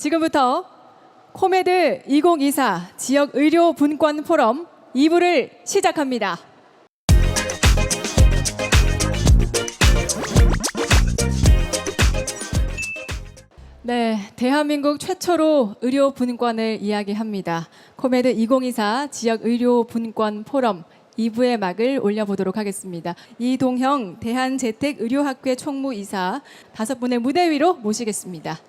지금부터 코메드 2024 지역 의료 분권 포럼 2부를 시작합니다. 네, 대한민국 최초로 의료 분권을 이야기합니다. 코메드 2024 지역 의료 분권 포럼 2부의 막을 올려보도록 하겠습니다. 이동형 대한재택의료학회 총무이사 5분의 무대 위로 모시겠습니다.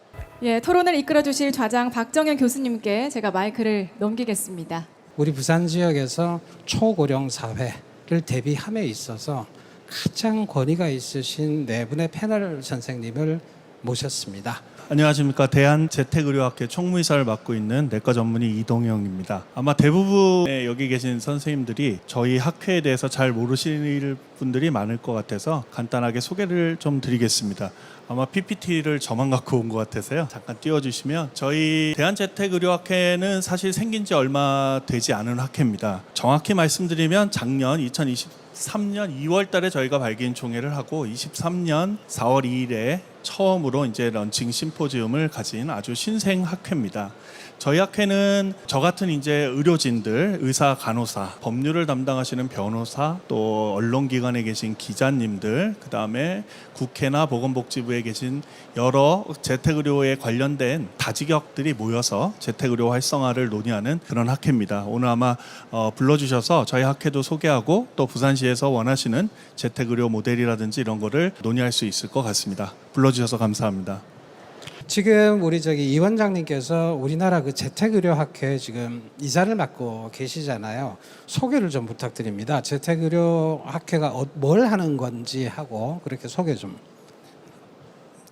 예, 토론을 이끌어 주실 좌장 박정현 교수님께 제가 마이크를 넘기겠습니다. 우리 부산 지역에서 초고령 사회를 대비함에 있어서 가장 권위가 있으신 네 분의 패널 선생님을 모셨습니다. 안녕하십니까. 대한재택의료학회 총무이사를 맡고 있는 내과 전문의 이동영입니다. 아마 대부분의 여기 계신 선생님들이 저희 학회에 대해서 잘 모르실 분들이 많을 것 같아서 간단하게 소개를 좀 드리겠습니다. 아마 PPT를 저만 갖고 온 것 같아서요. 잠깐 띄워주시면, 저희 대한재택의료학회는 사실 생긴 지 얼마 되지 않은 학회입니다. 정확히 말씀드리면 작년 2023년 2월 달에 저희가 발기인총회를 하고 23년 4월 2일에 처음으로 이제 런칭 심포지움을 가진 아주 신생 학회입니다. 저희 학회는 저 같은 이제 의료진들, 의사, 간호사, 법률을 담당하시는 변호사, 또 언론기관에 계신 기자님들, 그 다음에 국회나 보건복지부에 계신 여러 재택의료에 관련된 다직역들이 모여서 재택의료 활성화를 논의하는 그런 학회입니다. 오늘 아마 불러주셔서 저희 학회도 소개하고 또 부산시에서 원하시는 재택의료 모델이라든지 이런 거를 논의할 수 있을 것 같습니다. 불러주셔서 감사합니다. 지금 우리 이 원장님께서 우리나라 그 재택의료학회 지금 이사를 맡고 계시잖아요. 소개를 좀 부탁드립니다. 재택의료학회가 뭘 하는 건지 하고 그렇게 소개 좀.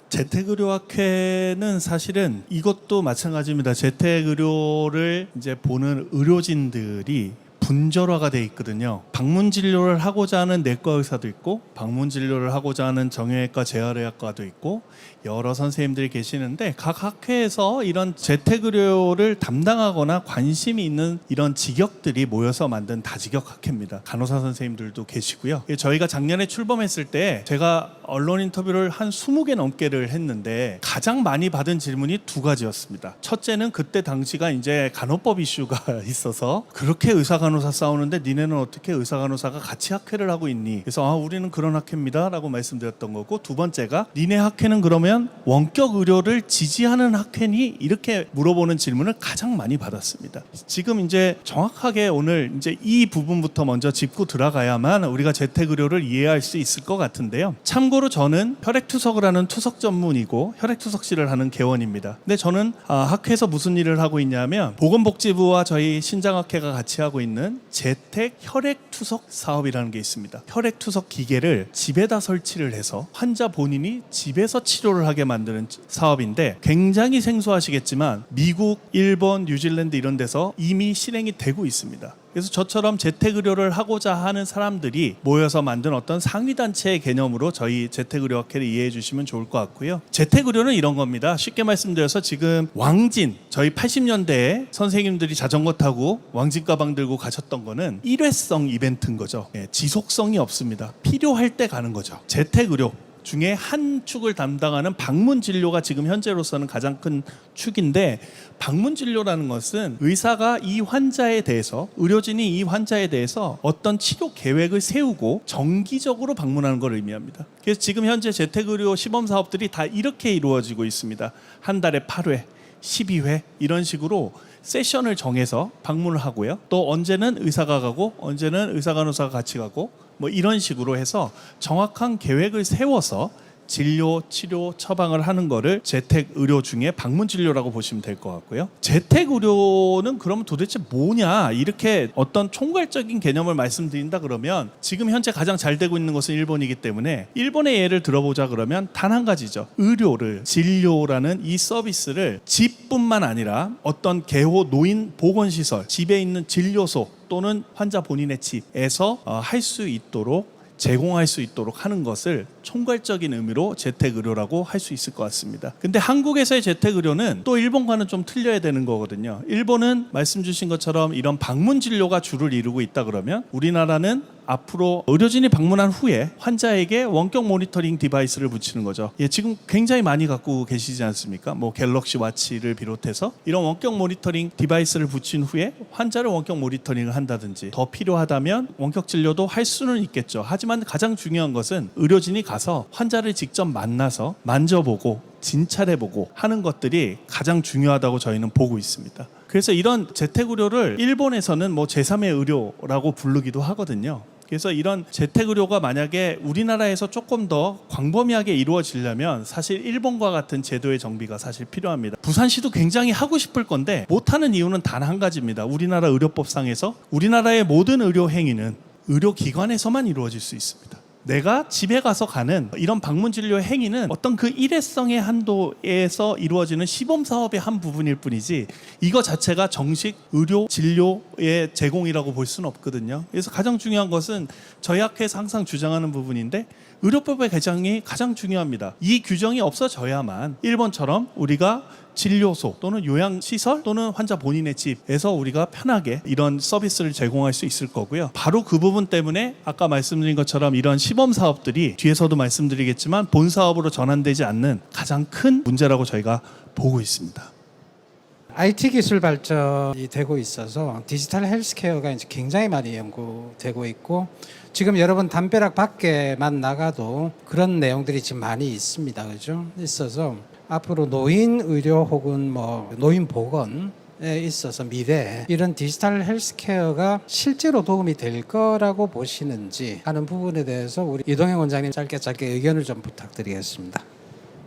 재택의료학회는 사실은 이것도 마찬가지입니다. 재택의료를 이제 보는 의료진들이 분절화가 돼 있거든요. 방문 진료를 하고자 하는 내과 의사도 있고, 방문 진료를 하고자 하는 정형외과 재활의학과도 있고, 여러 선생님들이 계시는데 각 학회에서 이런 재택의료를 담당하거나 관심이 있는 이런 직역들이 모여서 만든 다직역 학회입니다. 간호사 선생님들도 계시고요. 저희가 작년에 출범했을 때 제가 언론 인터뷰를 한 20개 넘게를 했는데 가장 많이 받은 질문이 두 가지였습니다. 첫째는 그때 당시가 이제 간호법 이슈가 있어서 그렇게 의사 간호사 싸우는데 니네는 어떻게 의사 간호사가 같이 학회를 하고 있니? 그래서 우리는 그런 학회입니다 라고 말씀드렸던 거고, 두 번째가 니네 학회는 그러면 원격 의료를 지지하는 학회니? 이렇게 물어보는 질문을 가장 많이 받았습니다. 지금 이제 정확하게 오늘 이제 이 부분부터 먼저 짚고 들어가야만 우리가 재택의료를 이해할 수 있을 것 같은데요. 참고로 저는 혈액투석을 하는 투석 전문이고 혈액투석실을 하는 개원입니다. 근데 저는 학회에서 무슨 일을 하고 있냐면 보건복지부와 저희 신장학회가 같이 하고 있는 재택 혈액투석 사업이라는 게 있습니다. 혈액투석 기계를 집에다 설치를 해서 환자 본인이 집에서 치료를 하게 만드는 사업인데, 굉장히 생소하시겠지만 미국, 일본, 뉴질랜드 이런 데서 이미 실행이 되고 있습니다. 그래서 저처럼 재택의료를 하고자 하는 사람들이 모여서 만든 어떤 상위단체의 개념으로 저희 재택의료학회를 이해해 주시면 좋을 것 같고요. 재택의료는 이런 겁니다. 쉽게 말씀드려서 지금 왕진, 저희 80년대에 선생님들이 자전거 타고 왕진 가방 들고 가셨던 거는 일회성 이벤트인 거죠. 지속성이 없습니다. 필요할 때 가는 거죠. 재택의료 중에 한 축을 담당하는 방문 진료가 지금 현재로서는 가장 큰 축인데, 방문 진료라는 것은 의사가 이 환자에 대해서, 의료진이 이 환자에 대해서 어떤 치료 계획을 세우고 정기적으로 방문하는 걸 의미합니다. 그래서 지금 현재 재택의료 시범 사업들이 다 이렇게 이루어지고 있습니다. 한 달에 8회, 12회 이런 식으로 세션을 정해서 방문을 하고요. 또 언제는 의사가 가고 언제는 의사 간호사가 같이 가고 뭐 이런 식으로 해서 정확한 계획을 세워서 진료, 치료, 처방을 하는 거를 재택의료 중에 방문진료라고 보시면 될 것 같고요. 재택의료는 그러면 도대체 뭐냐, 이렇게 어떤 총괄적인 개념을 말씀드린다 그러면 지금 현재 가장 잘 되고 있는 것은 일본이기 때문에 일본의 예를 들어보자 그러면 단 한 가지죠. 의료를, 진료라는 이 서비스를 집뿐만 아니라 어떤 개호, 노인, 보건시설, 집에 있는 진료소 또는 환자 본인의 집에서 할 수 있도록, 제공할 수 있도록 하는 것을 총괄적인 의미로 재택의료라고 할 수 있을 것 같습니다. 근데 한국에서의 재택의료는 또 일본과는 좀 틀려야 되는 거거든요. 일본은 말씀 주신 것처럼 이런 방문 진료가 주를 이루고 있다 그러면 우리나라는 앞으로 의료진이 방문한 후에 환자에게 원격 모니터링 디바이스를 붙이는 거죠. 예, 지금 굉장히 많이 갖고 계시지 않습니까? 뭐 갤럭시 와치를 비롯해서 이런 원격 모니터링 디바이스를 붙인 후에 환자를 원격 모니터링을 한다든지 더 필요하다면 원격 진료도 할 수는 있겠죠. 하지만 가장 중요한 것은 의료진이 가서 환자를 직접 만나서 만져보고 진찰해보고 하는 것들이 가장 중요하다고 저희는 보고 있습니다. 그래서 이런 재택의료를 일본에서는 뭐 제3의 의료라고 부르기도 하거든요. 그래서 이런 재택의료가 만약에 우리나라에서 조금 더 광범위하게 이루어지려면 사실 일본과 같은 제도의 정비가 사실 필요합니다. 부산시도 굉장히 하고 싶을 건데 못하는 이유는 단 한 가지입니다. 우리나라 의료법상에서 우리나라의 모든 의료 행위는 의료기관에서만 이루어질 수 있습니다. 내가 집에 가서 가는 이런 방문 진료 행위는 어떤 그 일회성의 한도에서 이루어지는 시범 사업의 한 부분일 뿐이지 이거 자체가 정식 의료 진료의 제공이라고 볼 수는 없거든요. 그래서 가장 중요한 것은 저희 학회에서 항상 주장하는 부분인데 의료법의 개정이 가장 중요합니다. 이 규정이 없어져야만 일본처럼 우리가 진료소 또는 요양시설 또는 환자 본인의 집에서 우리가 편하게 이런 서비스를 제공할 수 있을 거고요. 바로 그 부분 때문에 아까 말씀드린 것처럼 이런 시범 사업들이 뒤에서도 말씀드리겠지만 본 사업으로 전환되지 않는 가장 큰 문제라고 저희가 보고 있습니다. IT 기술 발전이 되고 있어서 디지털 헬스케어가 이제 굉장히 많이 연구되고 있고 지금 여러분 담벼락 밖에만 나가도 그런 내용들이 지금 많이 있습니다. 그죠? 있어서 앞으로 노인 의료 혹은 뭐 노인 보건에 있어서 미래에 이런 디지털 헬스케어가 실제로 도움이 될 거라고 보시는지 하는 부분에 대해서 우리 이동영 원장님 짧게 의견을 좀 부탁드리겠습니다.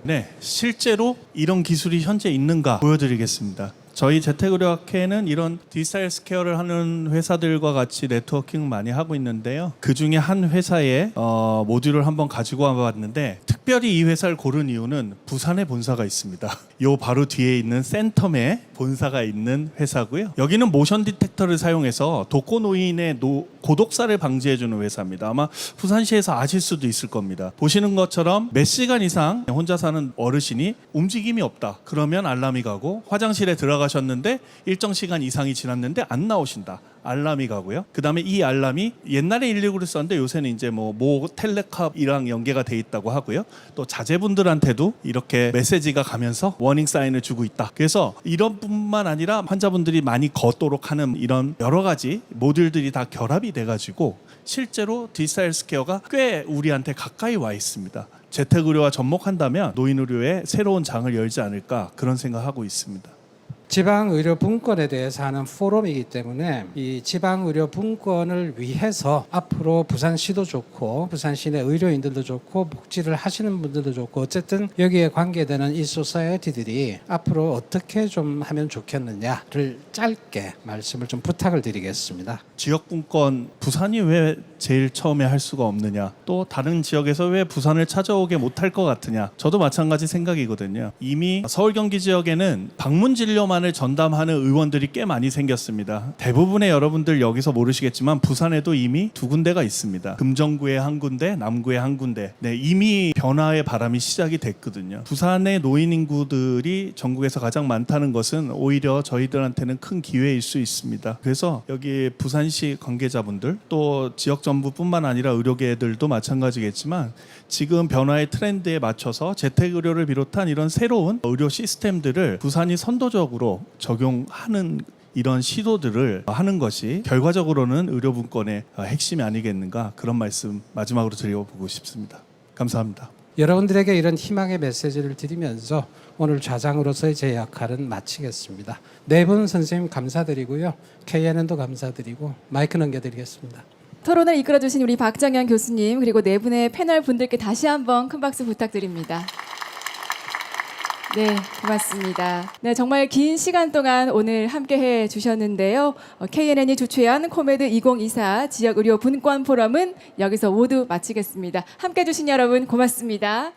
네, 실제로 이런 기술이 현재 있는가 보여드리겠습니다. 저희 재택의료학회는 이런 디지털 헬스케어를 하는 회사들과 같이 네트워킹 많이 하고 있는데요. 그 중에 한 회사의 모듈을 한번 가지고 와봤는데 특별히 이 회사를 고른 이유는 부산에 본사가 있습니다. 요 바로 뒤에 있는 센텀에 본사가 있는 회사고요. 여기는 모션 디텍터를 사용해서 독거노인의 고독사를 방지해주는 회사입니다. 아마 부산시에서 아실 수도 있을 겁니다. 보시는 것처럼 몇 시간 이상 혼자 사는 어르신이 움직임이 없다. 그러면 알람이 가고 화장실에 들어가셨는데 일정 시간 이상이 지났는데 안 나오신다. 알람이 가고요. 그 다음에 이 알람이 옛날에 119를 썼는데 요새는 이제 모 텔레캅이랑 연계가 돼 있다고 하고요. 또 자제분들한테도 이렇게 메시지가 가면서 워닝 사인을 주고 있다. 그래서 이런 뿐만 아니라 환자분들이 많이 걷도록 하는 이런 여러 가지 모듈들이 다 결합이 돼가지고 실제로 디지털 헬스케어가 꽤 우리한테 가까이 와 있습니다. 재택의료와 접목한다면 노인의료에 새로운 장을 열지 않을까 그런 생각하고 있습니다. 지방의료분권에 대해서 하는 포럼이기 때문에 이 지방의료분권을 위해서 앞으로 부산시도 좋고 부산시 내 의료인들도 좋고 복지를 하시는 분들도 좋고 어쨌든 여기에 관계되는 이 소사이어티들이 앞으로 어떻게 좀 하면 좋겠느냐를 짧게 말씀을 좀 부탁을 드리겠습니다. 지역분권 부산이 왜 제일 처음에 할 수가 없느냐, 또 다른 지역에서 왜 부산을 찾아오게 못할 것 같으냐, 저도 마찬가지 생각이거든요. 이미 서울 경기 지역에는 방문 진료만을 전담하는 의원들이 꽤 많이 생겼습니다. 대부분의 여러분들 여기서 모르시겠지만 부산에도 이미 2군데가 있습니다. 금정구에 한 군데, 남구에 한 군데. 네, 이미 변화의 바람이 시작이 됐거든요. 부산의 노인 인구들이 전국에서 가장 많다는 것은 오히려 저희들한테는 큰 기회일 수 있습니다. 그래서 여기 부산시 관계자분들 또 지역 정부뿐만 아니라 의료계들도 마찬가지겠지만 지금 변화의 트렌드에 맞춰서 재택의료를 비롯한 이런 새로운 의료 시스템들을 부산이 선도적으로 적용하는 이런 시도들을 하는 것이 결과적으로는 의료분권의 핵심이 아니겠는가, 그런 말씀 마지막으로 드려보고 싶습니다. 감사합니다. 여러분들에게 이런 희망의 메시지를 드리면서 오늘 좌장으로서의 제 역할은 마치겠습니다. 네 분 선생님 감사드리고요. KNN도 감사드리고 마이크 넘겨드리겠습니다. 토론을 이끌어주신 우리 박정현 교수님 그리고 네 분의 패널 분들께 다시 한번 큰 박수 부탁드립니다. 네, 고맙습니다. 네, 정말 긴 시간 동안 오늘 함께해 주셨는데요. KNN이 주최한 코메드 2024 지역의료 분권 포럼은 여기서 모두 마치겠습니다. 함께해 주신 여러분 고맙습니다.